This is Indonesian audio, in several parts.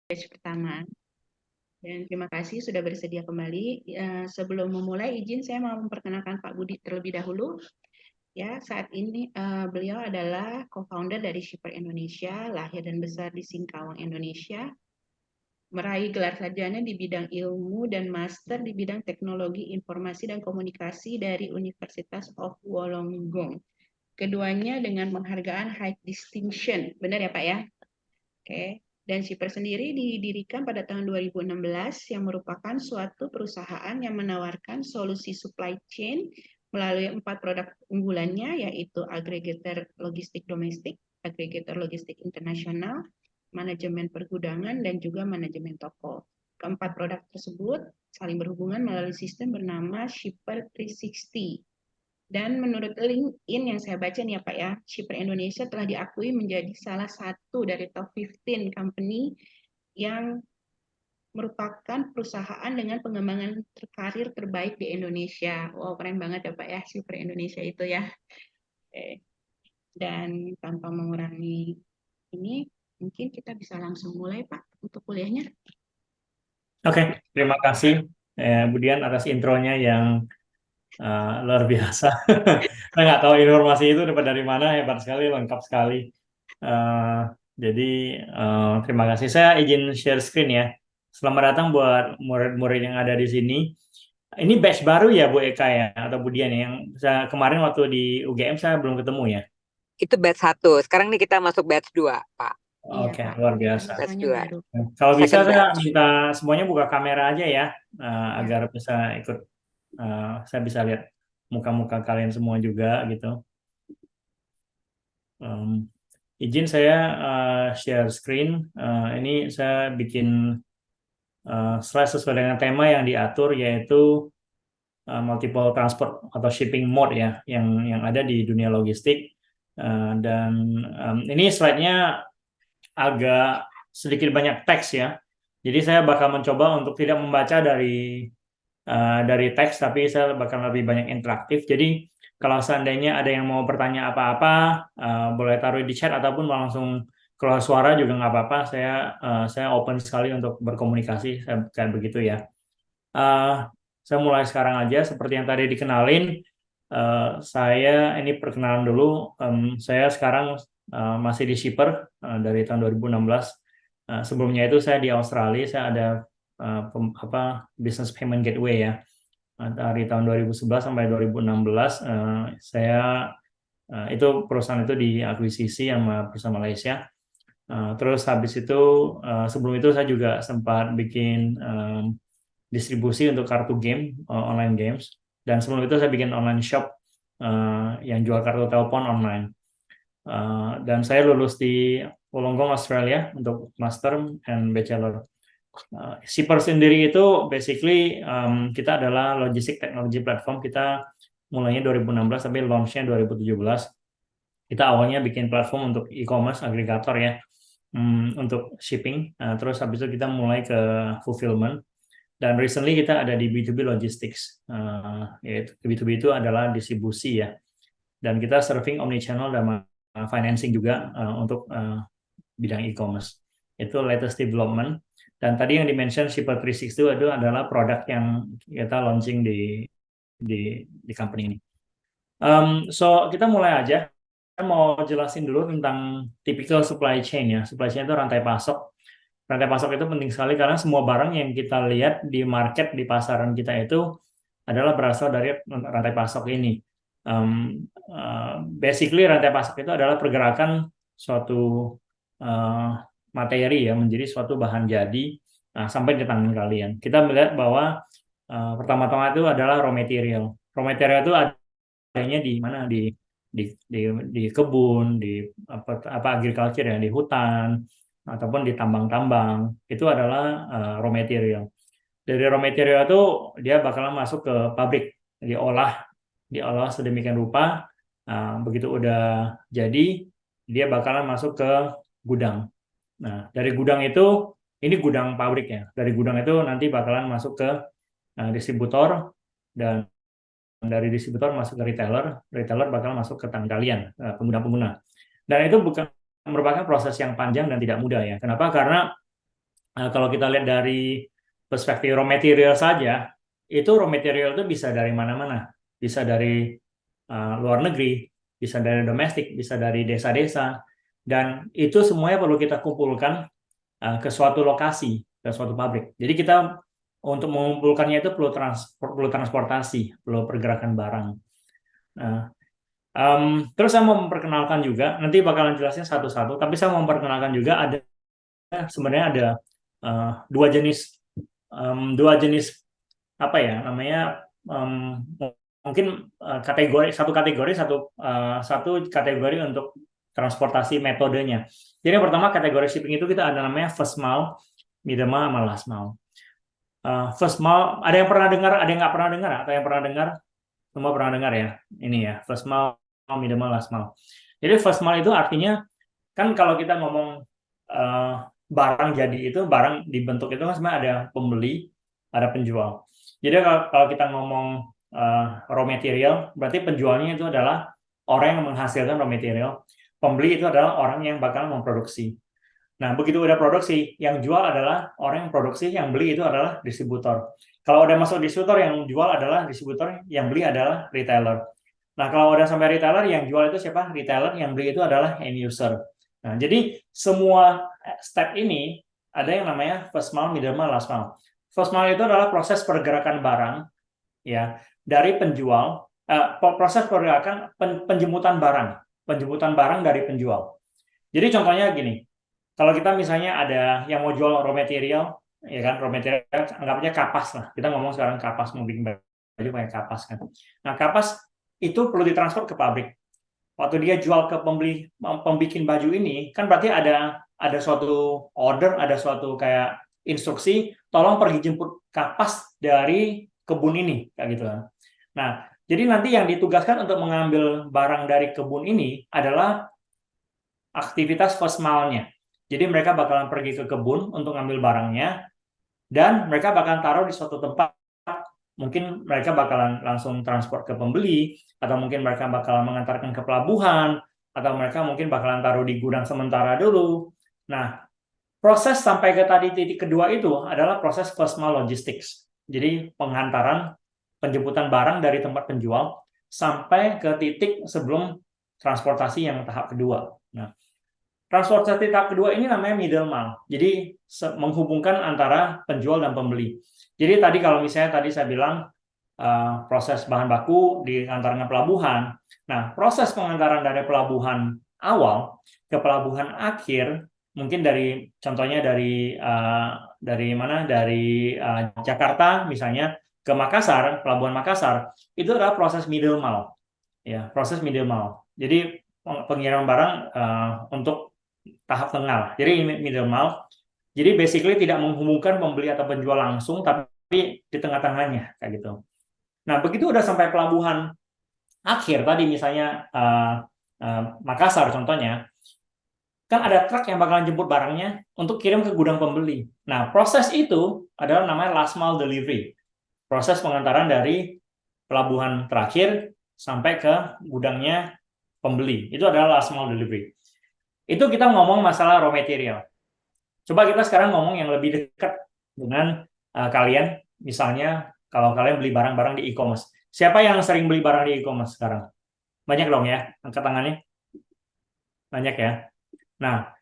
batch pertama. Dan terima kasih sudah bersedia kembali. Sebelum memulai, izin saya mau memperkenalkan Pak Budi terlebih dahulu. Ya, saat ini beliau adalah co-founder dari Shipper Indonesia, lahir dan besar di Singkawang, Indonesia. Meraih gelar sarjana di bidang ilmu dan master di bidang teknologi informasi dan komunikasi dari Universitas of Wollongong. Keduanya dengan penghargaan High Distinction. Benar ya Pak ya? Oke. Dan Shipper sendiri didirikan pada tahun 2016 yang merupakan suatu perusahaan yang menawarkan solusi supply chain melalui 4 produk unggulannya, yaitu agregator logistik domestik, agregator logistik internasional, manajemen pergudangan, dan juga manajemen toko. Keempat produk tersebut saling berhubungan melalui sistem bernama Shipper 360. Dan menurut LinkedIn yang saya baca nih ya Pak ya, Shipper Indonesia telah diakui menjadi salah satu dari top 15 company yang merupakan perusahaan dengan pengembangan karir terbaik di Indonesia. Wow, keren banget ya Pak ya, Shipper Indonesia itu ya. Oke. Dan tanpa mengurangi ini, mungkin kita bisa langsung mulai Pak untuk kuliahnya. Oke, terima kasih Budian atas intronya yang luar biasa. Saya nggak tahu informasi itu dapat dari mana, hebat sekali, lengkap sekali. Eh, jadi terima kasih. Saya izin share screen ya. Selamat datang buat murid-murid yang ada di sini. Ini batch baru ya Bu Eka ya atau Budian ya? Yang saya, kemarin waktu di UGM saya belum ketemu ya. Itu batch 1. Sekarang nih kita masuk batch 2, Pak. Iya Oke, Pak, luar biasa. Batch mahasiswanya 2. baru. Kalau bisa Second saya batch. minta semuanya buka kamera aja ya, Ya. agar bisa ikut. Saya bisa lihat muka-muka kalian semua juga gitu. Izin saya share screen. Ini saya bikin slide sesuai dengan tema yang diatur, yaitu multiple transport atau shipping mode ya, yang ada di dunia logistik. Dan ini slide-nya agak sedikit banyak teks ya. Jadi saya bakal mencoba untuk tidak membaca dari teks, tapi saya bakal lebih banyak interaktif. Jadi kalau seandainya ada yang mau bertanya apa-apa, boleh taruh di chat ataupun langsung keluar suara juga nggak apa-apa. Saya open sekali untuk berkomunikasi, kayak begitu ya. Saya mulai sekarang aja. Seperti yang tadi dikenalin, saya ini perkenalan dulu. Saya sekarang masih di Shipper dari tahun 2016. Sebelumnya itu saya di Australia, saya ada business payment gateway ya. Dari tahun 2011 sampai 2016 saya itu perusahaan itu diakuisisi sama perusahaan Malaysia. Terus habis itu sebelum itu saya juga sempat bikin distribusi untuk kartu game, online games, dan sebelum itu saya bikin online shop yang jual kartu telepon online. Dan saya lulus di Wollongong, Australia untuk master and bachelor. Shipper sendiri itu basically kita adalah logistik teknologi platform. Kita mulainya 2016 tapi launch-nya 2017. Kita awalnya bikin platform untuk e-commerce agregator ya, untuk shipping. Terus habis itu kita mulai ke fulfillment. Dan recently kita ada di B2B Logistics. Yaitu B2B itu adalah distribusi ya. Dan kita serving omnichannel dan financing juga untuk bidang e-commerce. Itu latest development. Dan tadi yang dimention Shipper 360 itu adalah produk yang kita launching di company ini. So kita mulai aja. Saya mau jelasin dulu tentang typical supply chain ya. Supply chain itu rantai pasok. Rantai pasok itu penting sekali karena semua barang yang kita lihat di market, di pasaran kita itu adalah berasal dari rantai pasok ini. Basically rantai pasok itu adalah pergerakan suatu materi ya menjadi suatu bahan jadi sampai ke tangan kalian. Kita melihat bahwa pertama-tama itu adalah raw material. Raw material itu adanya di mana di kebun, di apa agriculture ya, di hutan ataupun di tambang-tambang. Itu adalah raw material. Dari raw material itu dia bakalan masuk ke pabrik, diolah sedemikian rupa. Begitu udah jadi, dia bakalan masuk ke gudang. Nah, dari gudang itu, ini gudang pabrik ya. Dari gudang itu nanti bakalan masuk ke distributor, dan dari distributor masuk ke retailer bakal masuk ke tangan kalian, pengguna-pengguna. Dan itu bukan merupakan proses yang panjang dan tidak mudah ya. Kenapa? Karena Kalau kita lihat dari perspektif raw material saja, itu raw material itu bisa dari mana-mana. Bisa dari luar negeri, bisa dari domestik, bisa dari desa-desa. Dan itu semuanya perlu kita kumpulkan ke suatu lokasi, ke suatu pabrik. Jadi kita untuk mengumpulkannya itu perlu transportasi, perlu pergerakan barang. Nah, terus saya mau memperkenalkan juga, nanti bakalan jelasnya satu-satu, tapi saya mau memperkenalkan juga sebenarnya ada dua jenis apa ya namanya, mungkin satu kategori untuk transportasi metodenya. Jadi yang pertama kategori shipping itu kita ada namanya first mile, middle mile, sama last mile. First mile, ada yang pernah dengar, ada yang nggak pernah dengar, atau yang pernah dengar? Semua pernah dengar ya? Ini ya, first mile, middle mile, last mile. Jadi first mile itu artinya, kan kalau kita ngomong barang jadi itu, barang dibentuk itu kan sebenarnya ada pembeli, ada penjual. Jadi kalau kita ngomong raw material, berarti penjualnya itu adalah orang yang menghasilkan raw material. Pembeli itu adalah orang yang bakal memproduksi. Nah, begitu udah produksi, yang jual adalah orang yang produksi, yang beli itu adalah distributor. Kalau udah masuk distributor, yang jual adalah distributor, yang beli adalah retailer. Nah, kalau udah sampai retailer, yang jual itu siapa? Retailer, yang beli itu adalah end user. Nah, jadi semua step ini ada yang namanya first mile, middle mile, last mile. First mile itu adalah proses pergerakan barang ya dari penjual, proses pergerakan penjemputan barang dari penjual. Jadi contohnya gini, kalau kita misalnya ada yang mau jual raw material, ya kan, raw material anggapnya kapas lah. Kita ngomong sekarang kapas, mau bikin baju pakai kapas kan. Nah, kapas itu perlu ditransfer ke pabrik. Waktu dia jual ke pembikin baju ini, kan berarti ada suatu order, ada suatu kayak instruksi, tolong pergi jemput kapas dari kebun ini, kayak gitu kan. Nah, jadi nanti yang ditugaskan untuk mengambil barang dari kebun ini adalah aktivitas first mile-nya. Jadi mereka bakalan pergi ke kebun untuk ngambil barangnya, dan mereka bakalan taruh di suatu tempat. Mungkin mereka bakalan langsung transport ke pembeli, atau mungkin mereka bakalan mengantarkan ke pelabuhan, atau mereka mungkin bakalan taruh di gudang sementara dulu. Nah, proses sampai ke tadi titik kedua itu adalah proses first mile logistics. Jadi pengantaran, penjemputan barang dari tempat penjual sampai ke titik sebelum transportasi yang tahap kedua. Nah, transportasi tahap kedua ini namanya middle mile. Jadi menghubungkan antara penjual dan pembeli. Jadi tadi kalau misalnya tadi saya bilang proses bahan baku diantarkan pelabuhan. Nah, proses pengantaran dari pelabuhan awal ke pelabuhan akhir, mungkin contohnya dari mana? Dari Jakarta misalnya ke Makassar, pelabuhan Makassar, itu adalah proses middle mile. Ya, proses middle mile. Jadi pengiriman barang untuk tahap tengah. Jadi middle mile. Jadi basically tidak menghubungkan pembeli atau penjual langsung, tapi di tengah-tengahnya kayak gitu. Nah, begitu udah sampai pelabuhan akhir tadi misalnya Makassar contohnya, kan ada truk yang bakalan jemput barangnya untuk kirim ke gudang pembeli. Nah, proses itu adalah namanya last mile delivery. Proses pengantaran dari pelabuhan terakhir sampai ke gudangnya pembeli. Itu adalah last mile delivery. Itu kita ngomong masalah raw material. Coba kita sekarang ngomong yang lebih dekat dengan kalian. Misalnya kalau kalian beli barang-barang di e-commerce. Siapa yang sering beli barang di e-commerce sekarang? Banyak dong ya, angkat tangannya. Banyak ya. Nah,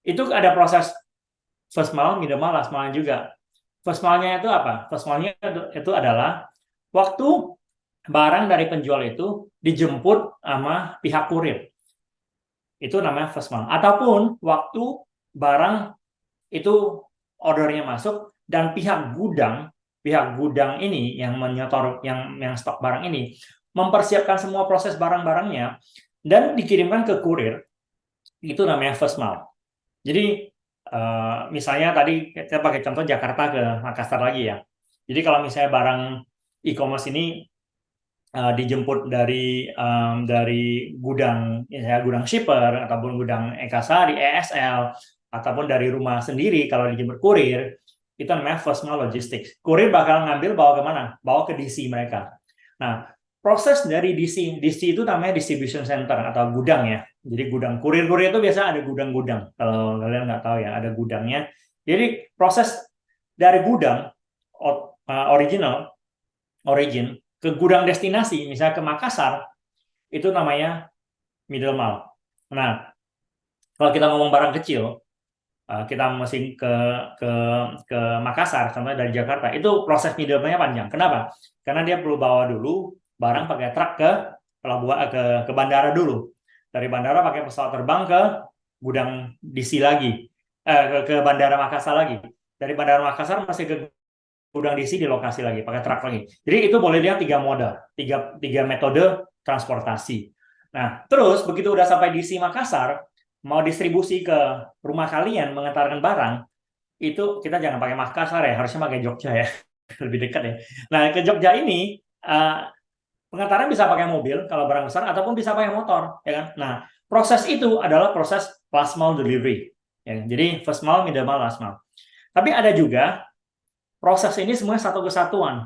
itu ada proses first mile, middle mile, last mile juga. First mile-nya itu apa? First mile-nya itu adalah waktu barang dari penjual itu dijemput sama pihak kurir. Itu namanya first mile. Ataupun waktu barang itu ordernya masuk dan pihak gudang ini yang menyetor yang stok barang ini mempersiapkan semua proses barang-barangnya dan dikirimkan ke kurir, itu namanya first mile. Jadi misalnya tadi kita pakai contoh Jakarta ke Makassar lagi ya. Jadi kalau misalnya barang e-commerce ini dijemput dari gudang, misalnya gudang shipper ataupun gudang Ekasari, ESL, ataupun dari rumah sendiri kalau dijemput kurir, itu namanya first mile logistics. Kurir bakal ngambil bawa kemana? Bawa ke DC mereka. Nah, proses dari DC itu namanya distribution center atau gudang ya. Jadi gudang kurir itu biasa ada gudang-gudang. Kalau kalian nggak tahu ya, ada gudangnya. Jadi proses dari gudang origin ke gudang destinasi, misalnya ke Makassar, itu namanya middle mile. Nah, kalau kita ngomong barang kecil, kita mesti ke Makassar, contohnya dari Jakarta, itu proses middleman-nya panjang. Kenapa? Karena dia perlu bawa dulu barang pakai truk ke pelabuhan, ke bandara dulu. Dari bandara pakai pesawat terbang ke gudang DC lagi, ke bandara Makassar lagi. Dari bandara Makassar masih ke gudang DC di lokasi lagi, pakai truk lagi. Jadi itu boleh lihat tiga metode transportasi. Nah, terus begitu udah sampai DC Makassar, mau distribusi ke rumah kalian mengantarkan barang, itu kita jangan pakai Makassar ya, harusnya pakai Jogja ya, lebih dekat ya. Nah, ke Jogja ini pengantaran bisa pakai mobil kalau barang besar ataupun bisa pakai motor, ya kan? Nah, proses itu adalah proses last mile delivery. Ya kan? Jadi first mile, middle mile, last mile. Tapi ada juga proses ini semuanya satu kesatuan.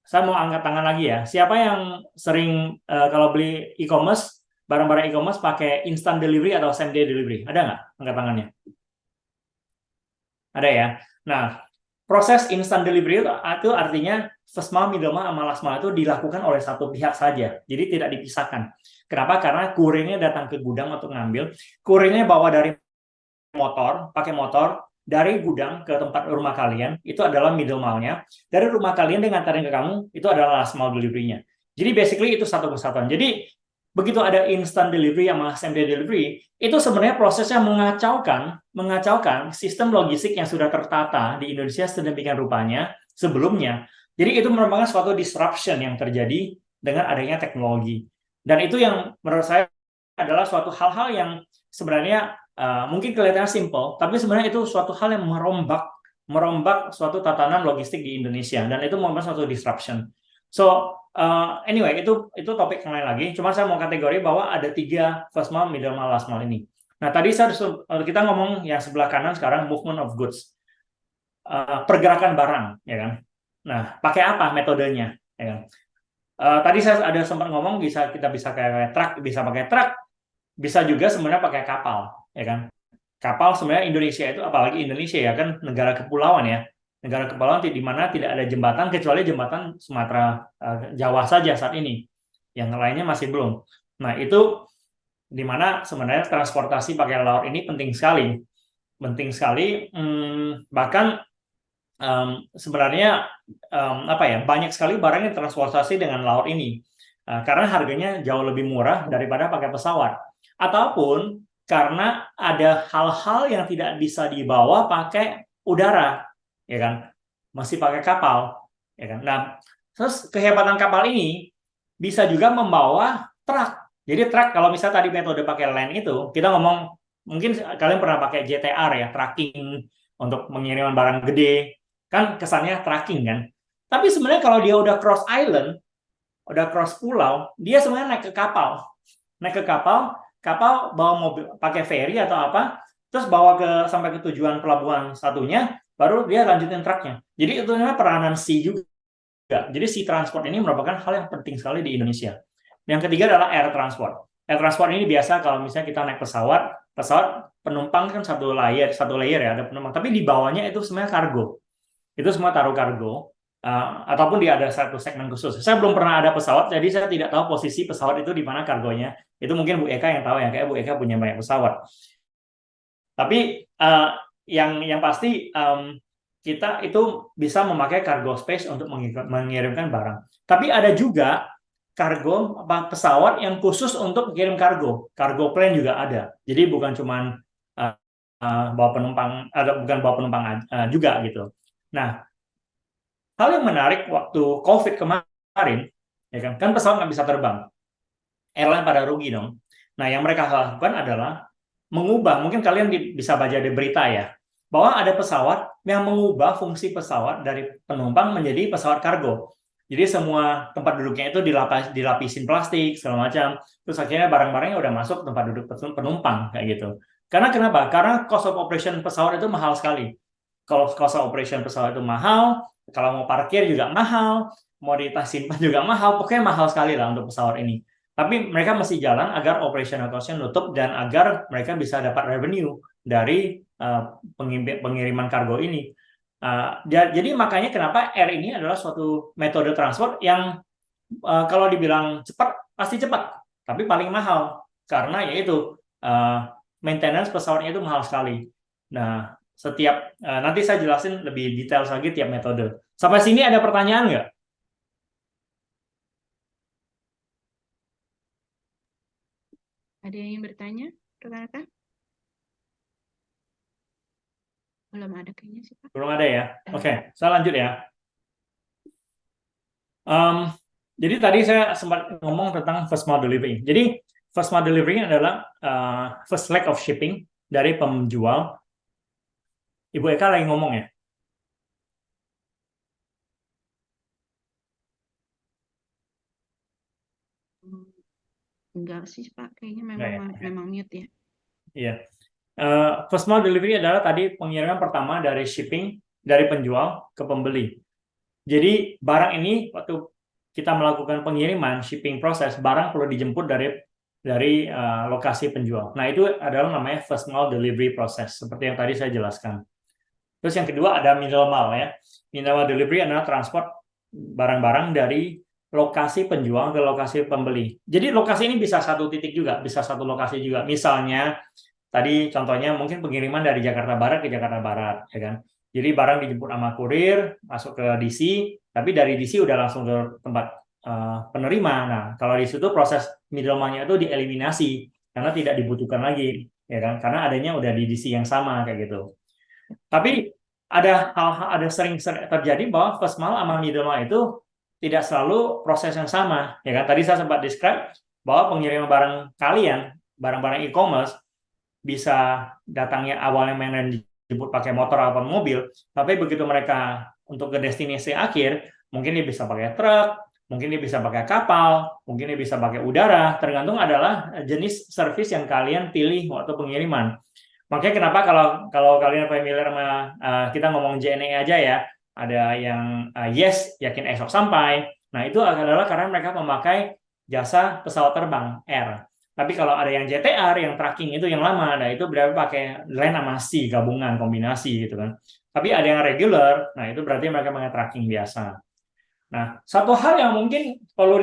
Saya mau angkat tangan lagi ya. Siapa yang sering kalau beli e-commerce, barang-barang e-commerce pakai instant delivery atau same day delivery? Ada nggak angkat tangannya? Ada ya. Nah, proses instant delivery itu artinya first mile, middle mile, sama last mile itu dilakukan oleh satu pihak saja. Jadi tidak dipisahkan. Kenapa? Karena kurirnya datang ke gudang untuk ngambil. Kurirnya bawa dari motor, pakai motor, dari gudang ke tempat rumah kalian, itu adalah middle mile-nya. Dari rumah kalian dengan ngantarin ke kamu, itu adalah last mile delivery-nya. Jadi basically itu satu kesatuan. Jadi begitu ada instant delivery sama same day delivery, itu sebenarnya prosesnya mengacaukan sistem logistik yang sudah tertata di Indonesia sedemikian rupanya sebelumnya. Jadi itu merupakan suatu disruption yang terjadi dengan adanya teknologi. Dan itu yang menurut saya adalah suatu hal-hal yang sebenarnya mungkin kelihatannya simple, tapi sebenarnya itu suatu hal yang merombak suatu tatanan logistik di Indonesia, dan itu merupakan suatu disruption. So anyway, itu topik yang lain lagi. Cuma saya mau kategori bahwa ada 3 first mile, middle mile, last mile ini. Nah, tadi kita ngomong yang sebelah kanan sekarang movement of goods, pergerakan barang, ya kan? Nah, pakai apa metodenya, ya kan? Tadi saya ada sempat ngomong kita bisa pakai truk, bisa juga sebenarnya pakai kapal, ya kan? Kapal sebenarnya Indonesia itu, apalagi Indonesia ya kan negara kepulauan ya, negara kepulauan di mana tidak ada jembatan kecuali jembatan Sumatera Jawa saja saat ini, yang lainnya masih belum. Nah, itu di mana sebenarnya transportasi pakai laut ini penting sekali, bahkan sebenarnya banyak sekali barang yang transportasi dengan laut ini karena harganya jauh lebih murah daripada pakai pesawat, ataupun karena ada hal-hal yang tidak bisa dibawa pakai udara, ya kan, masih pakai kapal, ya kan. Nah, terus kehebatan kapal ini bisa juga membawa truk. Jadi truk, kalau misalnya tadi metode pakai land itu, kita ngomong, mungkin kalian pernah pakai JTR ya, tracking untuk pengiriman barang gede, kan kesannya tracking kan. Tapi sebenarnya kalau dia udah cross island, udah cross pulau, dia sebenarnya naik ke kapal bawa mobil pakai ferry atau apa, terus bawa sampai ke tujuan pelabuhan satunya, baru dia lanjutin truknya. Jadi itu namanya peranan sea juga. Jadi sea transport ini merupakan hal yang penting sekali di Indonesia. Yang ketiga adalah air transport. Air transport ini biasa kalau misalnya kita naik pesawat penumpang kan satu layer ya, ada penumpang, tapi di bawahnya itu sebenarnya kargo. Itu semua taruh kargo. Ataupun dia ada satu segmen khusus. Saya belum pernah ada pesawat, jadi saya tidak tahu posisi pesawat itu di mana kargonya. Itu mungkin Bu Eka yang tahu ya, kayak Bu Eka punya banyak pesawat. Tapi yang pasti kita itu bisa memakai cargo space untuk mengirimkan barang. Tapi ada juga pesawat yang khusus untuk mengirim cargo plane juga ada. Jadi bukan cuma bawa penumpang, bukan bawa penumpang juga gitu. Nah, hal yang menarik waktu COVID kemarin, ya kan pesawat nggak bisa terbang, airline pada rugi dong. Nah, yang mereka lakukan adalah mengubah, mungkin kalian bisa baca di berita ya, bahwa ada pesawat yang mengubah fungsi pesawat dari penumpang menjadi pesawat kargo. Jadi semua tempat duduknya itu dilapisin plastik segala macam. Terus akhirnya barang-barangnya udah masuk tempat duduk penumpang kayak gitu. Karena kenapa? Karena cost of operation pesawat itu mahal sekali. Kalau cost of operation pesawat itu mahal, kalau mau parkir juga mahal, mau disimpan juga mahal, pokoknya mahal sekali lah untuk pesawat ini. Tapi mereka mesti jalan agar operational cost-nya nutup dan agar mereka bisa dapat revenue dari pengiriman kargo ini. Jadi makanya kenapa air ini adalah suatu metode transport yang kalau dibilang cepat pasti cepat, tapi paling mahal karena yaitu maintenance pesawatnya itu mahal sekali. Nah, nanti saya jelasin lebih detail lagi tiap metode. Sampai sini ada pertanyaan nggak? Ada yang ingin bertanya, rekan-rekan? Belum ada kayaknya sih, Pak. Belum ada ya? Oke, saya lanjut ya. Jadi tadi saya sempat ngomong tentang first mile delivery. Jadi first mile delivery adalah first leg of shipping dari penjual. Ibu Eka lagi ngomong ya? Enggak sih, Pak. Kayaknya Enggak ya? memang mute ya. Iya. First mile delivery adalah tadi pengiriman pertama dari shipping dari penjual ke pembeli. Jadi barang ini waktu kita melakukan pengiriman shipping proses, barang perlu dijemput dari lokasi penjual. Nah, itu adalah namanya first mile delivery process seperti yang tadi saya jelaskan. Terus yang kedua ada middle mile ya. Middle mile delivery adalah transport barang-barang dari lokasi penjual ke lokasi pembeli. Jadi lokasi ini bisa satu titik juga, bisa satu lokasi juga. Misalnya tadi contohnya mungkin pengiriman dari Jakarta Barat ke Jakarta Barat, ya kan? Jadi barang dijemput sama kurir, masuk ke DC, tapi dari DC udah langsung ke tempat penerima. Nah, kalau di situ proses middleman-nya itu dieliminasi karena tidak dibutuhkan lagi, ya kan? Karena adanya udah di DC yang sama kayak gitu. Tapi ada sering terjadi bahwa first mile sama middle mile itu tidak selalu proses yang sama, ya kan? Tadi saya sempat describe bahwa pengiriman barang kalian, barang-barang e-commerce bisa datangnya awalnya mainan dijemput pakai motor atau mobil, tapi begitu mereka untuk ke destinasi akhir, mungkin dia bisa pakai truk, mungkin dia bisa pakai kapal, mungkin dia bisa pakai udara, tergantung adalah jenis service yang kalian pilih waktu pengiriman. Makanya kenapa kalau kalian familiar sama kita ngomong JNE aja ya, ada yang yes, yakin esok sampai. Nah, itu adalah karena mereka memakai jasa pesawat terbang air. Tapi kalau ada yang JTR, yang tracking itu yang lama, nah itu berarti pakai land sama sea, gabungan, kombinasi gitu kan. Tapi ada yang regular, nah itu berarti mereka pakai tracking biasa. Nah, satu hal yang mungkin perlu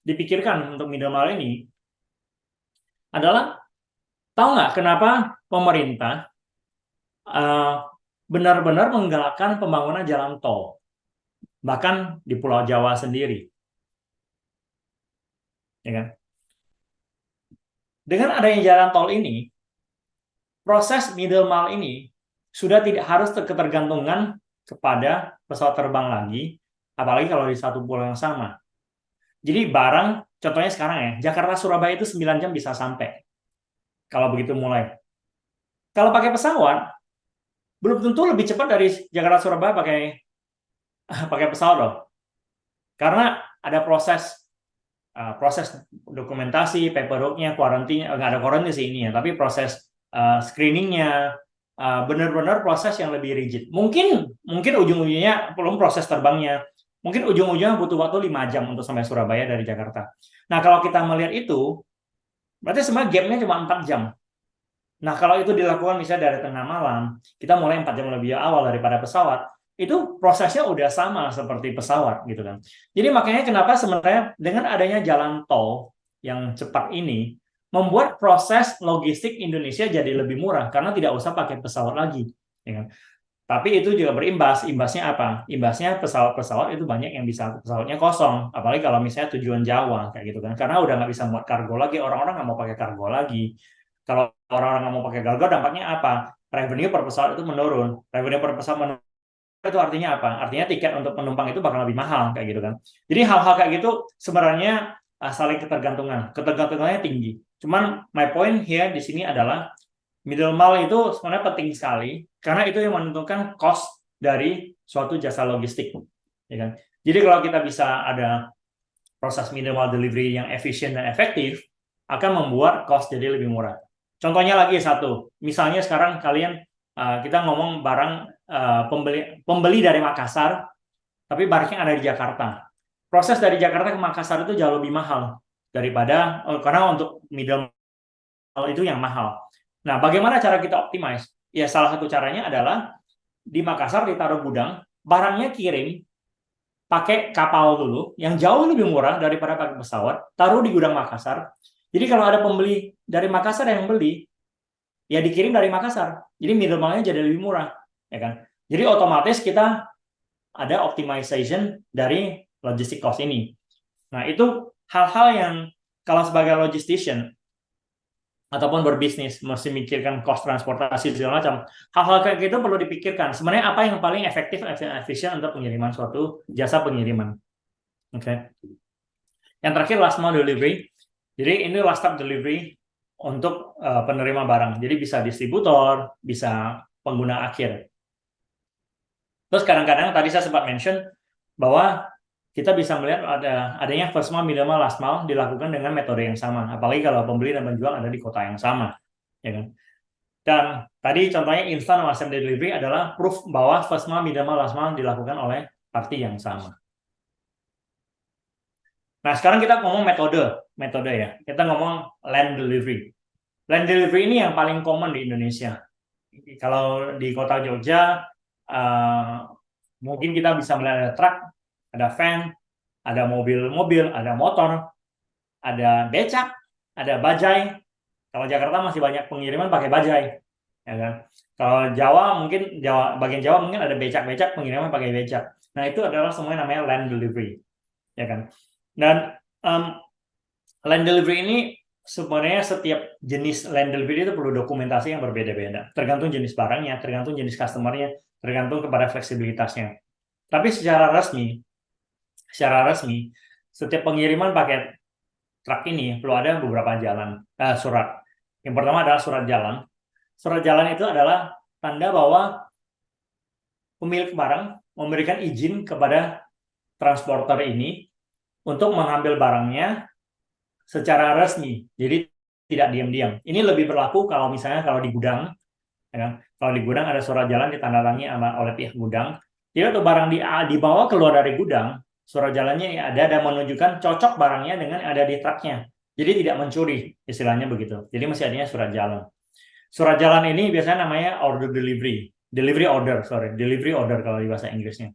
dipikirkan untuk middle mile ini adalah, tahu nggak kenapa pemerintah benar-benar menggalakkan pembangunan jalan tol, bahkan di Pulau Jawa sendiri, ya kan? Dengan adanya jalan tol ini, proses middle mile ini sudah tidak harus ketergantungan kepada pesawat terbang lagi, apalagi kalau di satu pulau yang sama. Jadi barang, contohnya sekarang ya, Jakarta Surabaya itu 9 jam bisa sampai, kalau begitu mulai. Kalau pakai pesawat, belum tentu lebih cepat dari Jakarta Surabaya pakai pesawat loh. Karena ada proses dokumentasi, paperwork-nya, kuarantinnya, nggak ada kuarantin sih ini ya, tapi proses screening-nya, benar-benar proses yang lebih rigid. Mungkin ujung-ujungnya belum proses terbangnya, mungkin ujung-ujungnya butuh waktu 5 jam untuk sampai Surabaya dari Jakarta. Nah, kalau kita melihat itu, berarti sebenarnya gap-nya cuma 4 jam. Nah, kalau itu dilakukan misalnya dari tengah malam, kita mulai 4 jam lebih awal daripada pesawat, itu prosesnya udah sama seperti pesawat gitu kan. Jadi makanya kenapa sebenarnya dengan adanya jalan tol yang cepat ini membuat proses logistik Indonesia jadi lebih murah karena tidak usah pakai pesawat lagi, ya kan? Tapi itu juga imbasnya apa? Imbasnya pesawat-pesawat itu banyak yang bisa pesawatnya kosong, apalagi kalau misalnya tujuan Jawa kayak gitu kan, karena udah nggak bisa muat kargo lagi, orang-orang nggak mau pakai kargo lagi. Kalau orang-orang nggak mau pakai kargo, dampaknya apa? Revenue per pesawat itu menurun. Revenue per pesawat menurun itu artinya apa? Artinya tiket untuk penumpang itu bakal lebih mahal kayak gitu kan. Jadi hal-hal kayak gitu sebenarnya saling ketergantungannya tinggi. Cuman my point here di sini adalah middle mile itu sebenarnya penting sekali karena itu yang menentukan cost dari suatu jasa logistik, ya kan? Jadi kalau kita bisa ada proses middle mile delivery yang efisien dan efektif, akan membuat cost jadi lebih murah. Contohnya lagi satu, misalnya sekarang kalian kita ngomong barang pembeli dari Makassar, tapi barangnya ada di Jakarta. Proses dari Jakarta ke Makassar itu jauh lebih mahal daripada karena untuk middle mile itu yang mahal. Nah, bagaimana cara kita optimize? Ya, salah satu caranya adalah di Makassar ditaruh gudang, barangnya kirim pakai kapal dulu, yang jauh lebih murah daripada pakai pesawat, taruh di gudang Makassar. Jadi kalau ada pembeli dari Makassar yang beli, ya dikirim dari Makassar. Jadi middleman-nya jadi lebih murah, ya kan? Jadi otomatis kita ada optimization dari logistic cost ini. Nah, itu hal-hal yang kalau sebagai logistician ataupun berbisnis mesti mikirkan cost transportasi segala macam. Hal-hal kayak gitu perlu dipikirkan. Sebenarnya apa yang paling efektif dan efisien untuk pengiriman suatu jasa pengiriman. Oke. Yang terakhir last mile delivery. Jadi ini last stop delivery untuk penerima barang. Jadi bisa distributor, bisa pengguna akhir. Terus kadang-kadang tadi saya sempat mention bahwa kita bisa melihat adanya first mile, middle mile, last mile dilakukan dengan metode yang sama. Apalagi kalau pembeli dan penjual ada di kota yang sama, ya kan? Dan tadi contohnya instant or same day delivery adalah proof bahwa first mile, middle mile, last mile dilakukan oleh party yang sama. Nah, sekarang kita ngomong metode ya. Kita ngomong land delivery. Land delivery ini yang paling common di Indonesia. Kalau di kota Jogja, mungkin kita bisa melihat ada truk, ada van, ada mobil-mobil, ada motor, ada becak, ada bajai. Kalau Jakarta masih banyak pengiriman pakai bajai, ya kan? Kalau bagian Jawa mungkin ada becak-becak, pengiriman pakai becak. Nah, itu adalah semuanya namanya land delivery, ya kan? Dan land delivery ini sebenarnya setiap jenis land delivery itu perlu dokumentasi yang berbeda-beda, tergantung jenis barangnya, tergantung jenis customernya, tergantung kepada fleksibilitasnya. Tapi secara resmi, setiap pengiriman paket truk ini perlu ada beberapa surat. Yang pertama adalah surat jalan. Surat jalan itu adalah tanda bahwa pemilik barang memberikan izin kepada transporter ini untuk mengambil barangnya secara resmi. Jadi tidak diam-diam. Ini lebih berlaku kalau misalnya kalau di gudang, ya kan? Kalau di gudang ada surat jalan ditandatangani oleh pihak gudang. Jadi untuk barang dibawa keluar dari gudang, surat jalannya ada dan menunjukkan cocok barangnya dengan yang ada di truknya. Jadi tidak mencuri, istilahnya begitu. Jadi masih adanya surat jalan. Surat jalan ini biasanya namanya order delivery. Delivery order kalau di bahasa Inggrisnya.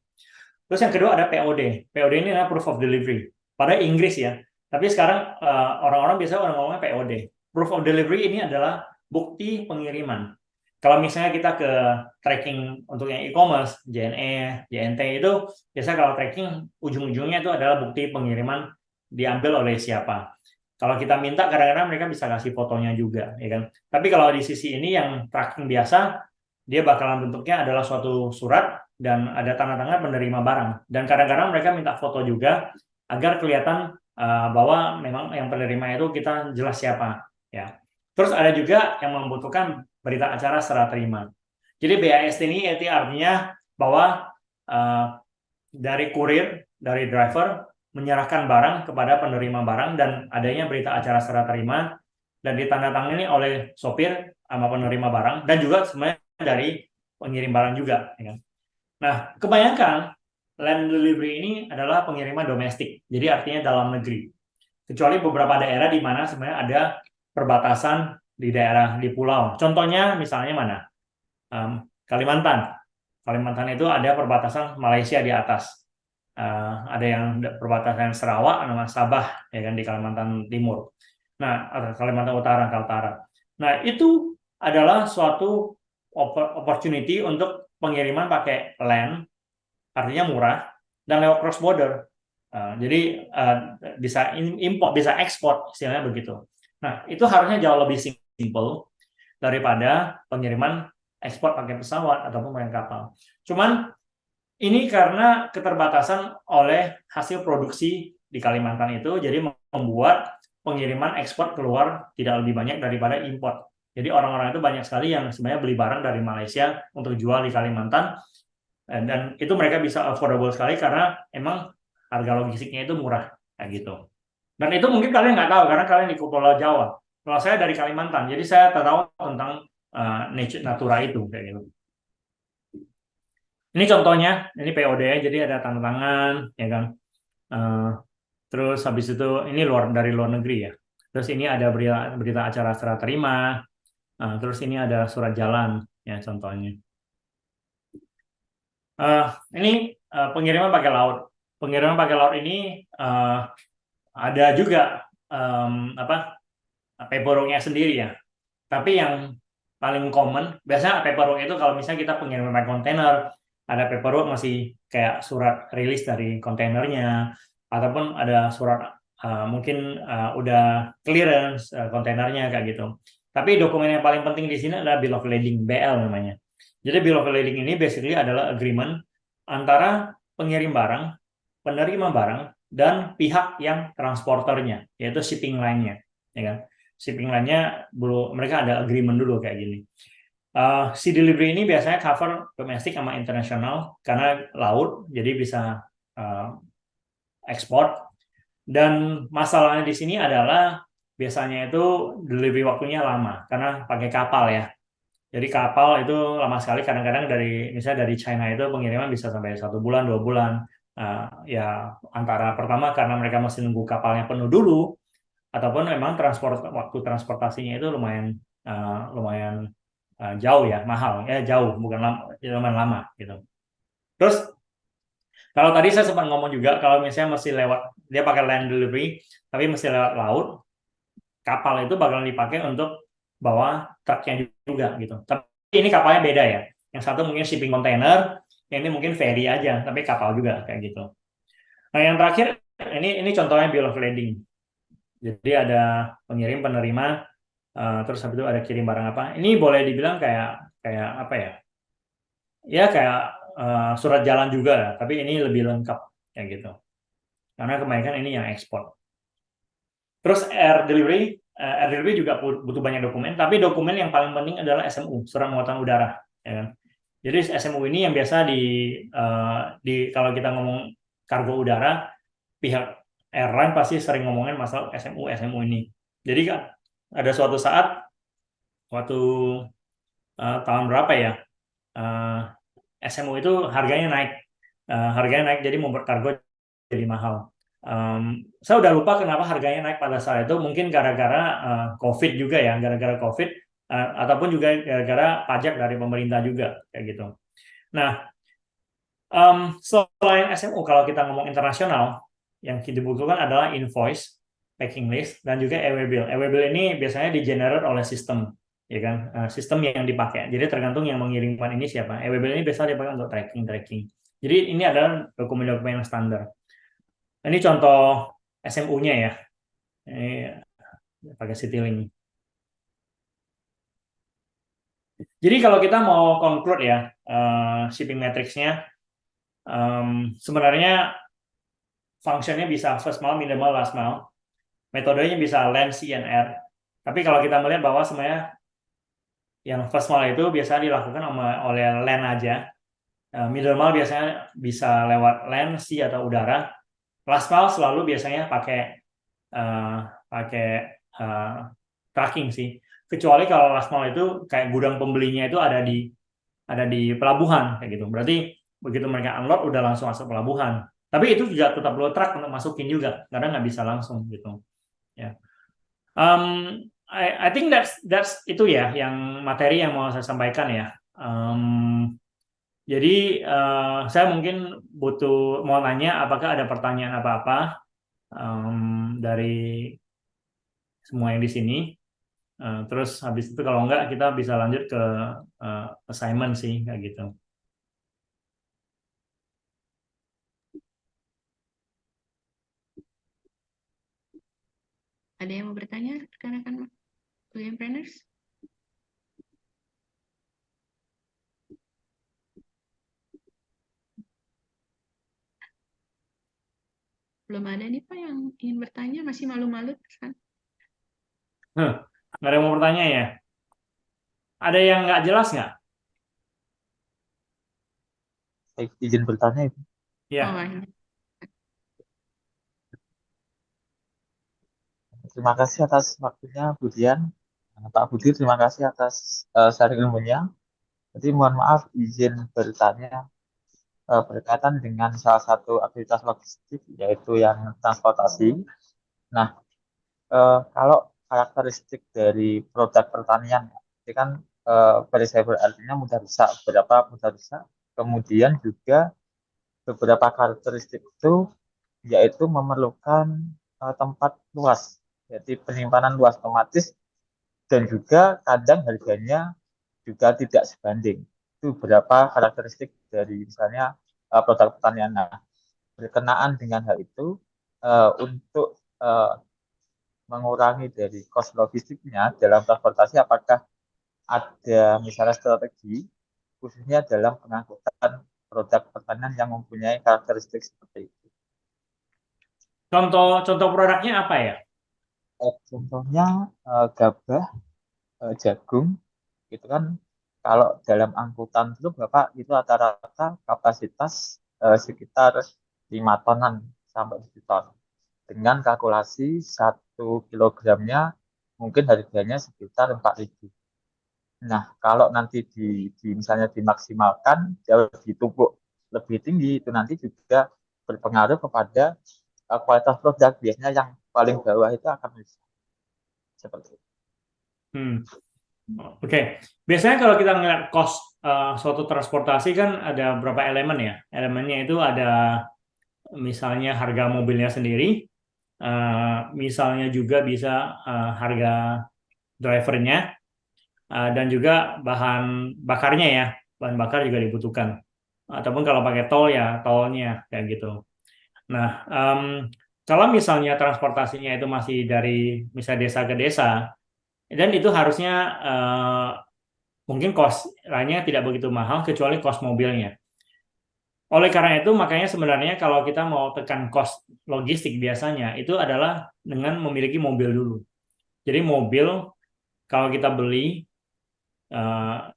Terus yang kedua ada POD. POD ini adalah proof of delivery. Pada Inggris ya. Tapi sekarang orang-orang biasanya ngomongnya POD. Proof of delivery ini adalah bukti pengiriman. Kalau misalnya kita ke tracking untuk yang e-commerce, JNE, JNT itu biasanya kalau tracking ujung-ujungnya itu adalah bukti pengiriman diambil oleh siapa. Kalau kita minta kadang-kadang mereka bisa kasih fotonya juga, ya kan. Tapi kalau di sisi ini yang tracking biasa, dia bakalan bentuknya adalah suatu surat dan ada tanda tangan penerima barang. Dan kadang-kadang mereka minta foto juga agar kelihatan bahwa memang yang penerima itu kita jelas siapa, ya. Terus ada juga yang membutuhkan berita acara serah terima. Jadi BAST ini artinya bahwa dari kurir, dari driver menyerahkan barang kepada penerima barang dan adanya berita acara serah terima dan ditandatangani oleh sopir sama penerima barang dan juga sebenarnya dari pengirim barang juga. Ya. Nah, kebanyakan land delivery ini adalah pengiriman domestik, jadi artinya dalam negeri. Kecuali beberapa daerah di mana sebenarnya ada perbatasan di daerah di pulau. Contohnya misalnya mana? Kalimantan. Kalimantan itu ada perbatasan Malaysia di atas. Ada yang perbatasan Sarawak, nama Sabah, ya kan di Kalimantan Timur. Nah, Kalimantan Utara, Kaltara. Nah, itu adalah suatu opportunity untuk pengiriman pakai land, artinya murah, dan lewat cross border. Jadi bisa import, bisa ekspor, istilahnya begitu. Nah, itu harusnya jauh lebih simple daripada pengiriman ekspor pakai pesawat ataupun pakai kapal. Cuman ini karena keterbatasan oleh hasil produksi di Kalimantan itu, jadi membuat pengiriman ekspor keluar tidak lebih banyak daripada import. Jadi orang-orang itu banyak sekali yang sebenarnya beli barang dari Malaysia untuk jual di Kalimantan, dan itu mereka bisa affordable sekali karena emang harga logistiknya itu murah, kayak gitu. Dan itu mungkin kalian nggak tahu karena kalian di Pulau Jawa. Kalau saya dari Kalimantan, jadi saya tahu tentang natura itu, kayak gitu. Ini contohnya, ini POD, jadi ada tanda tangan, ya kan. Terus habis itu ini dari luar negeri ya. Terus ini ada berita acara serah terima. Terus ini ada surat jalan ya contohnya. Ini pengiriman pakai laut. Pengiriman pakai laut ini ada juga paperwork-nya sendiri ya. Tapi yang paling common, biasanya paperwork itu kalau misalnya kita pengiriman pakai kontainer, ada paperwork masih kayak surat rilis dari kontainernya, ataupun ada surat mungkin udah clearance kontainernya kayak gitu. Tapi dokumen yang paling penting di sini adalah Bill of Lading, BL namanya. Jadi Bill of Lading ini basically adalah agreement antara pengirim barang, penerima barang, dan pihak yang transporternya, yaitu shipping line-nya, ya kan? Shipping line-nya mereka ada agreement dulu kayak gini. Si delivery ini biasanya cover domestik sama internasional karena laut, jadi bisa ekspor. Dan masalahnya di sini adalah biasanya itu delivery waktunya lama karena pakai kapal ya. Jadi kapal itu lama sekali, kadang-kadang misalnya dari China itu pengiriman bisa sampai 1 bulan, 2 bulan. Ya antara pertama karena mereka mesti nunggu kapalnya penuh dulu, ataupun memang waktu transportasinya itu lumayan jauh ya, mahal ya, jauh bukan lama, lumayan lama gitu. Terus kalau tadi saya sempat ngomong juga kalau misalnya mesti lewat, dia pakai land delivery tapi mesti lewat laut, kapal itu bakalan dipakai untuk bawa truknya juga gitu. Tapi ini kapalnya beda ya. Yang satu mungkin shipping container, yang ini mungkin ferry aja, tapi kapal juga kayak gitu. Nah, yang terakhir ini contohnya bill of lading. Jadi ada pengirim, penerima, terus habis itu ada kirim barang apa. Ini boleh dibilang kayak apa ya? Ya kayak surat jalan juga ya, tapi ini lebih lengkap kayak gitu. Karena kebanyakan ini yang ekspor. Terus air delivery juga butuh banyak dokumen, tapi dokumen yang paling penting adalah SMU, surat muatan udara. Ya kan? Jadi SMU ini yang biasa kalau kita ngomong kargo udara, pihak airline pasti sering ngomongin masalah SMU ini. Jadi kan ada suatu saat waktu tahun berapa ya, SMU itu harganya naik, jadi membuat kargo jadi mahal. Saya udah lupa kenapa harganya naik pada saat itu, mungkin gara-gara COVID juga ya, gara-gara COVID ataupun juga gara-gara pajak dari pemerintah juga kayak gitu. Nah, selain SMU, kalau kita ngomong internasional, yang dibutuhkan adalah invoice, packing list, dan juga EW bill. EW bill ini biasanya di-generate oleh sistem, ya kan? Sistem yang dipakai. Jadi tergantung yang mengirimkan ini siapa. EW bill ini biasanya dipakai untuk tracking. Jadi ini adalah dokumen-dokumen yang standar. Ini contoh SMU-nya ya. Ini pakai Citylink. Jadi kalau kita mau conclude ya, shipping matrix-nya, sebenarnya fungsinya bisa first mile, middle mile, last mile. Metodenya bisa land, sea, and air. Tapi kalau kita melihat bahwa sebenarnya yang first mile itu biasanya dilakukan oleh land aja. Middle mile biasanya bisa lewat land, sea, atau udara. Last mile selalu biasanya pakai tracking sih. Kecuali kalau last mile itu kayak gudang pembelinya itu ada di pelabuhan kayak gitu. Berarti begitu mereka unload udah langsung masuk pelabuhan. Tapi itu juga tetap perlu truck untuk masukin juga, karena nggak bisa langsung gitu. Ya. I think that's itu ya yang materi yang mau saya sampaikan ya. Jadi saya mungkin mau nanya apakah ada pertanyaan apa-apa dari semua yang di sini. Terus habis itu kalau enggak kita bisa lanjut ke assignment sih kayak gitu. Ada yang mau bertanya, rekan-rekan William Planners? Belum ada nih Pak yang ingin bertanya, masih malu-malu kan? Nggak ada yang mau bertanya ya? Ada yang nggak jelas nggak? Saya izin bertanya itu. Ya. Oh, ini. Terima kasih atas waktunya, Budian. Pak Budi, terima kasih atas sharing ilmunya. Jadi mohon maaf izin bertanya berkaitan dengan salah satu aktivitas logistik, yaitu yang transportasi. Nah, kalau karakteristik dari produk pertanian Jadi kan perishable artinya mudah rusak, beberapa mudah rusak. Kemudian juga beberapa karakteristik itu yaitu memerlukan tempat luas, jadi penyimpanan luas otomatis, dan juga kadang harganya juga tidak sebanding. Itu beberapa karakteristik dari misalnya produk pertanian. Nah, berkenaan dengan hal itu, untuk mengurangi dari cost logistiknya dalam transportasi, apakah ada misalnya strategi khususnya dalam pengangkutan produk pertanian yang mempunyai karakteristik seperti itu? Contoh produknya apa ya? Contohnya gabah, jagung, gitu kan. Kalau dalam angkutan itu Bapak itu rata-rata kapasitas sekitar 5 tonan sampai 7 ton. Dengan kalkulasi 1 kilogramnya mungkin harganya sekitar 4.000. Nah, kalau nanti misalnya dimaksimalkan jauh ditumpuk lebih tinggi, itu nanti juga berpengaruh kepada kualitas produk. Biasanya yang paling bawah itu akan rusak. Seperti itu. Oke. Biasanya kalau kita ngeliat cost suatu transportasi kan ada beberapa elemen ya. Elemennya itu ada misalnya harga mobilnya sendiri, misalnya juga bisa harga drivernya, dan juga bahan bakarnya ya. Bahan bakar juga dibutuhkan. Ataupun kalau pakai tol ya tolnya kayak gitu. Nah, kalau misalnya transportasinya itu masih dari misalnya desa ke desa, dan itu harusnya mungkin cost-nya tidak begitu mahal kecuali cost mobilnya. Oleh karena itu, makanya sebenarnya kalau kita mau tekan cost logistik biasanya itu adalah dengan memiliki mobil dulu. Jadi mobil kalau kita beli,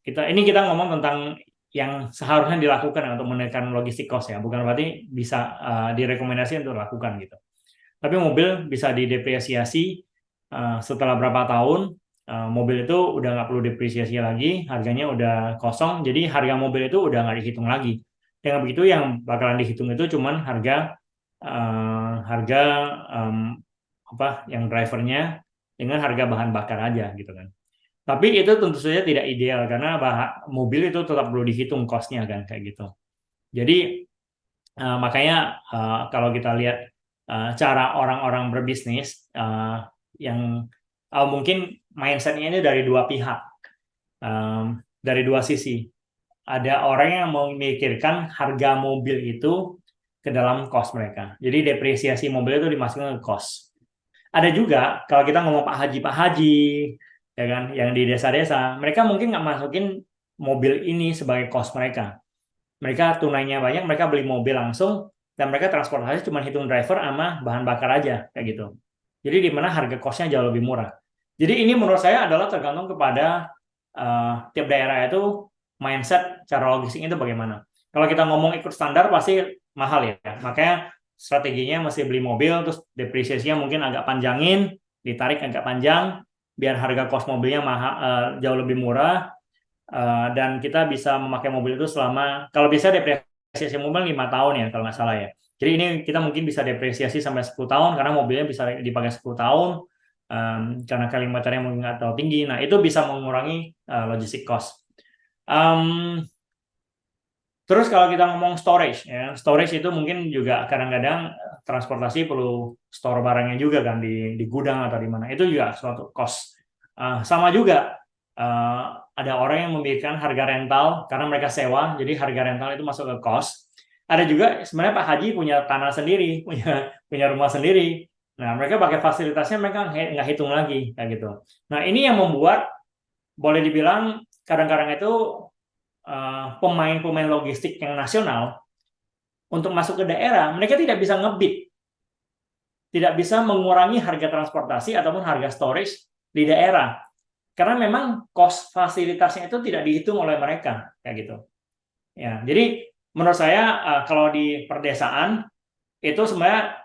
kita ngomong tentang yang seharusnya dilakukan untuk menekan logistik cost ya, bukan berarti bisa direkomendasi untuk dilakukan gitu. Tapi mobil bisa didepresiasi setelah berapa tahun. Mobil itu udah nggak perlu depresiasi lagi, harganya udah kosong, jadi harga mobil itu udah nggak dihitung lagi. Dengan begitu yang bakalan dihitung itu cuman harga yang drivernya dengan harga bahan bakar aja gitu kan. Tapi itu tentu saja tidak ideal karena mobil itu tetap perlu dihitung cost-nya kan kayak gitu. Jadi makanya kalau kita lihat cara orang-orang berbisnis yang mungkin mindset-nya ini dari dua pihak, dari dua sisi. Ada orang yang memikirkan harga mobil itu ke dalam cost mereka. Jadi depresiasi mobil itu dimasukkan ke cost. Ada juga kalau kita ngomong Pak Haji, ya kan, yang di desa-desa, mereka mungkin nggak masukin mobil ini sebagai cost mereka. Mereka tunainya banyak, mereka beli mobil langsung, dan mereka transportasi cuma hitung driver sama bahan bakar aja kayak gitu. Jadi di mana harga cost-nya jauh lebih murah. Jadi ini menurut saya adalah tergantung kepada tiap daerah itu mindset cara logistik itu bagaimana. Kalau kita ngomong ikut standar pasti mahal ya. Makanya strateginya mesti beli mobil terus depresiasinya mungkin agak panjangin, ditarik agak panjang biar harga cost mobilnya jauh lebih murah. Dan kita bisa memakai mobil itu kalau bisa depresiasi mobil 5 tahun ya kalau nggak salah ya. Jadi ini kita mungkin bisa depresiasi sampai 10 tahun karena mobilnya bisa dipakai 10 tahun karena kilometernya mungkin nggak terlalu tinggi. Nah itu bisa mengurangi logistik cost. Terus kalau kita ngomong storage ya, storage itu mungkin juga kadang-kadang transportasi perlu store barangnya juga kan di gudang atau di mana. Itu juga suatu cost. Sama juga ada orang yang memikirkan harga rental karena mereka sewa, jadi harga rental itu masuk ke cost. Ada juga sebenarnya Pak Haji punya tanah sendiri, punya rumah sendiri. Nah, mereka pakai fasilitasnya, mereka nggak hitung lagi kayak gitu. Nah, ini yang membuat boleh dibilang kadang-kadang itu pemain-pemain logistik yang nasional untuk masuk ke daerah, mereka tidak bisa ngebid, tidak bisa mengurangi harga transportasi ataupun harga storage di daerah. Karena memang cost fasilitasnya itu tidak dihitung oleh mereka kayak gitu. Ya, jadi menurut saya kalau di perdesaan itu sebenarnya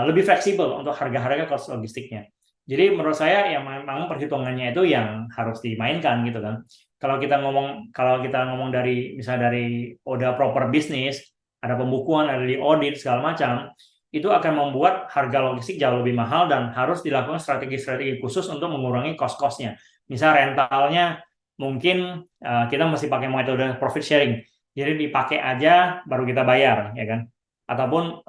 lebih fleksibel untuk harga-harga cost logistiknya. Jadi menurut saya yang memang perhitungannya itu yang harus dimainkan gitu kan. Kalau kita ngomong dari misalnya dari ODA proper business, ada pembukuan, ada di audit segala macam, itu akan membuat harga logistik jauh lebih mahal dan harus dilakukan strategi-strategi khusus untuk mengurangi cost-cost-nya. Misal rentalnya mungkin kita mesti pakai metode profit sharing. Jadi dipakai aja baru kita bayar, ya kan? Ataupun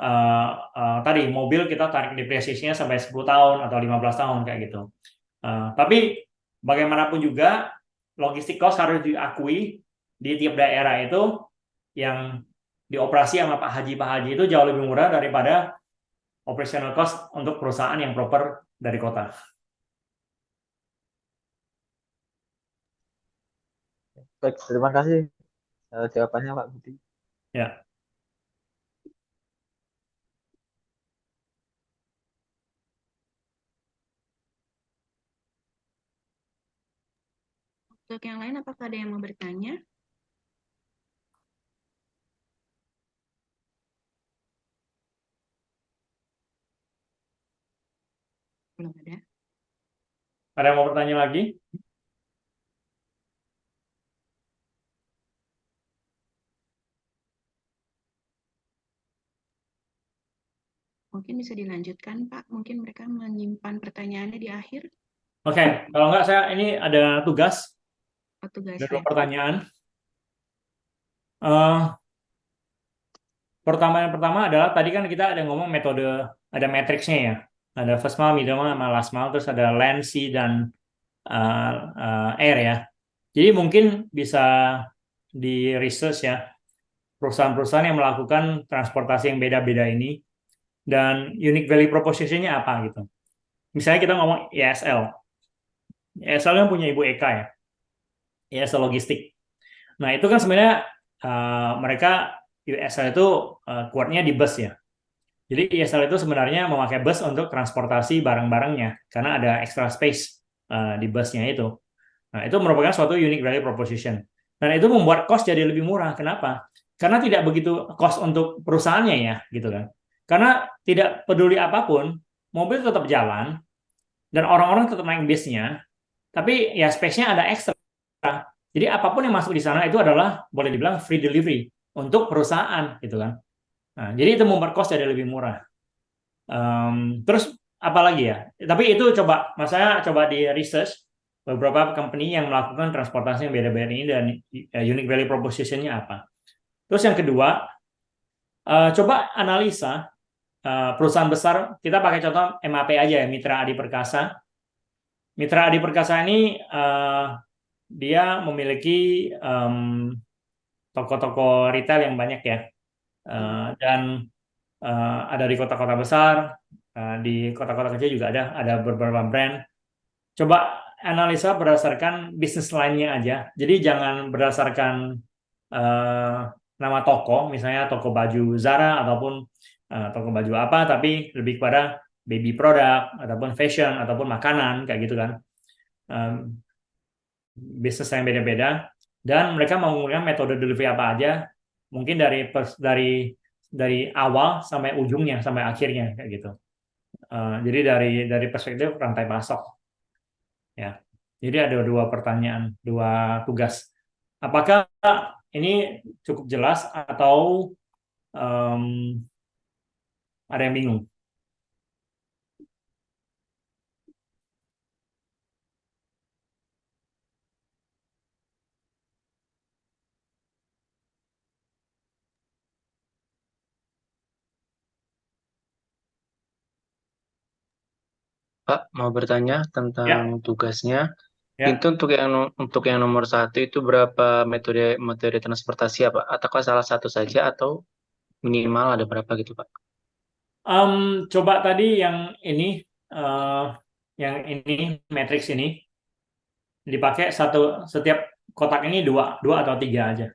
tadi mobil kita tarik depresiasinya sampai 10 tahun atau 15 tahun kayak gitu. Tapi bagaimanapun juga logistik cost harus diakui di tiap daerah itu yang dioperasi sama Pak Haji itu jauh lebih murah daripada operational cost untuk perusahaan yang proper dari kota. Baik, terima kasih jawabannya Pak Budi. Ya. Untuk yang lain, apakah ada yang mau bertanya? Belum ada. Ada yang mau bertanya lagi? Mungkin bisa dilanjutkan, Pak. Mungkin mereka menyimpan pertanyaannya di akhir. Oke, kalau enggak saya ini ada tugas. Ada dua Tugasnya. pertanyaan. Yang pertama adalah tadi kan kita ada ngomong metode, ada matriksnya ya. Ada first mile, middle mile, sama last mile, terus ada land, sea, dan air ya. Jadi mungkin bisa di research ya, perusahaan-perusahaan yang melakukan transportasi yang beda-beda ini, dan unique value proposition-nya apa gitu. Misalnya kita ngomong ESL. ESL kan punya Ibu Eka ya, ESL Logistik. Nah itu kan sebenarnya mereka ESL itu kuatnya di bus ya. Jadi ESL itu sebenarnya memakai bus untuk transportasi barang-barangnya karena ada extra space di busnya itu. Nah, itu merupakan suatu unique value proposition. Dan itu membuat cost jadi lebih murah. Kenapa? Karena tidak begitu cost untuk perusahaannya ya, gitu kan. Karena tidak peduli apapun, mobil tetap jalan dan orang-orang tetap naik bisnya, tapi ya space-nya ada ekstra. Jadi apapun yang masuk di sana itu adalah boleh dibilang free delivery untuk perusahaan, gitu kan. Nah, jadi itu membuat cost jadi lebih murah. Terus apa lagi ya? Tapi itu coba, saya coba di research beberapa company yang melakukan transportasi yang beda-beda ini dan unique value proposition-nya apa. Terus yang kedua, coba analisa perusahaan besar. Kita pakai contoh MAP aja ya, Mitra Adi Perkasa. Mitra Adi Perkasa ini dia memiliki toko-toko retail yang banyak ya, dan ada di kota-kota besar, di kota-kota kecil juga ada beberapa brand. Coba analisa berdasarkan bisnis lainnya aja. Jadi jangan berdasarkan nama toko, misalnya toko baju Zara ataupun toko baju apa, tapi lebih kepada baby product ataupun fashion ataupun makanan kayak gitu kan. Bisnis yang beda-beda dan mereka menggunakan metode delivery apa aja, mungkin dari awal sampai ujungnya sampai akhirnya kayak gitu. Jadi dari perspektif rantai pasok ya. Jadi ada dua pertanyaan, dua tugas. Apakah ini cukup jelas atau ada yang bingung? Pak, mau bertanya tentang Ya, tugasnya. Itu ya. untuk yang nomor satu itu berapa metode metode transportasi ya, Pak? Ataukah salah satu saja atau minimal ada berapa gitu, Pak? Coba tadi eh, yang ini matrix ini dipakai setiap kotak ini dua atau tiga aja.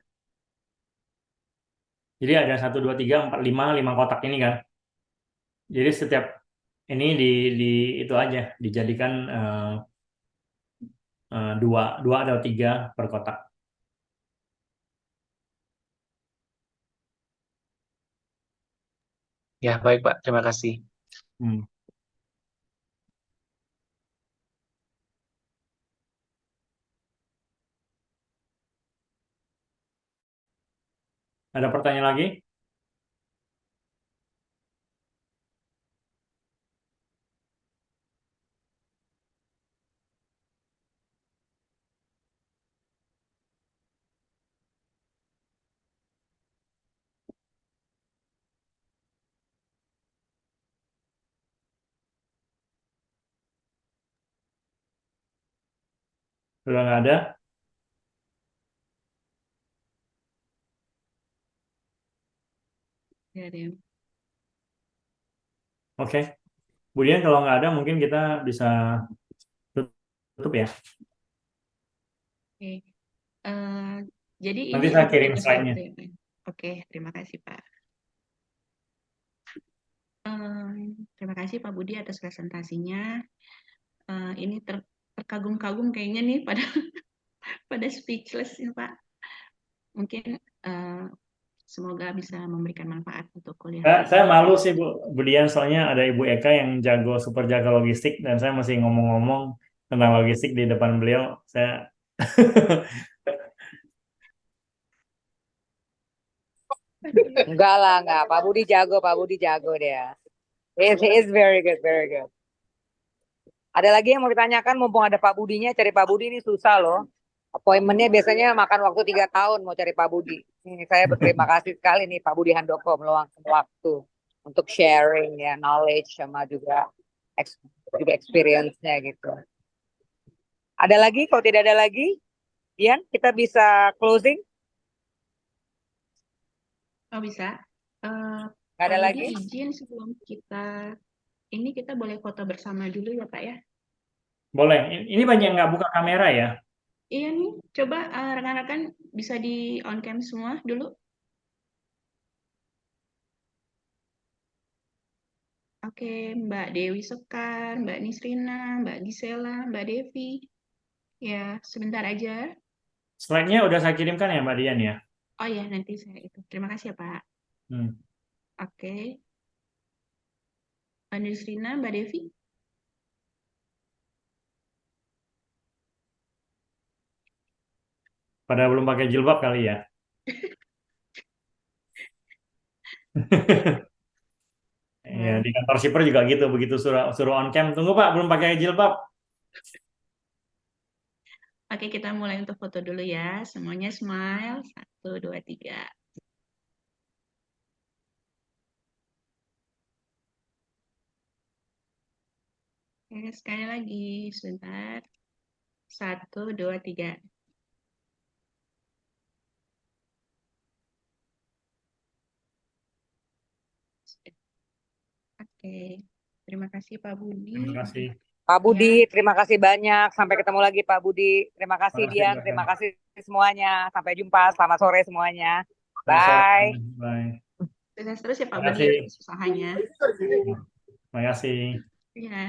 Jadi ada 1, 2, 3, 4, 5 kotak ini kan. Jadi setiap ini di itu aja dijadikan dua atau tiga per kotak. Ya, baik, Pak. Terima kasih. Hmm. Ada pertanyaan lagi? Udah nggak ada? Ya, Dem. Oke. Kemudian kalau nggak ada, mungkin kita bisa tutup ya. Oke. Eh, jadi Nanti ini saya Ibu kirim ada slide-nya. slide ya? Oke, terima kasih Pak. Terima kasih Pak Budi atas presentasinya. Ini terkagum-kagum kayaknya nih pada pada speechless ya Pak. Mungkin semoga bisa memberikan manfaat untuk kuliah Saya kali malu ini. sih Bu Budian, soalnya ada Ibu Eka yang super jago logistik, dan saya masih ngomong-ngomong tentang logistik di depan beliau. Saya Enggak lah, enggak. Pak Budi jago dia. He is very good, very good. Ada lagi yang mau ditanyakan, mumpung ada Pak Budinya, cari Pak Budi ini susah loh. Appointment-nya biasanya makan waktu 3 tahun mau cari Pak Budi. Ini saya berterima kasih sekali nih Pak Budi Handoko meluangkan waktu untuk sharing ya, knowledge sama juga experience-nya gitu. Ada lagi? Kalau tidak ada lagi, Dian, kita bisa closing? Oh bisa. Nggak ada Pak Budi lagi? izin sebelum kita boleh foto bersama dulu ya Pak ya. boleh. Ini banyak yang nggak buka kamera ya. Iya nih, coba rekan-rekan bisa di on cam semua dulu. Oke, Mbak Dewi Sekar, Mbak Nisrina, Mbak Gisela, Mbak Devi. Ya, sebentar aja. Slide-nya udah saya kirimkan ya Mbak Dian ya. Oh ya, nanti saya itu. Terima kasih ya Pak. Hmm. Oke. Mbak Nisrina, Mbak Devi. Pada belum pakai jilbab kali ya. Ya, di kantor shipper juga gitu, begitu suruh on cam, tunggu Pak, belum pakai jilbab. Oke, kita mulai untuk foto dulu ya. Semuanya smile. 1, 2, 3. Oke, sekali lagi. Sebentar. 1, 2, 3. Oke. Terima kasih Pak Budi. Terima kasih. Pak Budi, Ya. terima kasih banyak. Sampai ketemu lagi Pak Budi. Terima kasih Terima kasih, Dian, Mbak. terima kasih semuanya. Sampai jumpa, selamat sore semuanya. Selamat sore. Bye. Bye. Sukses terus ya Pak Terima Budi kasih. atas usahanya. Terima kasih. Ya.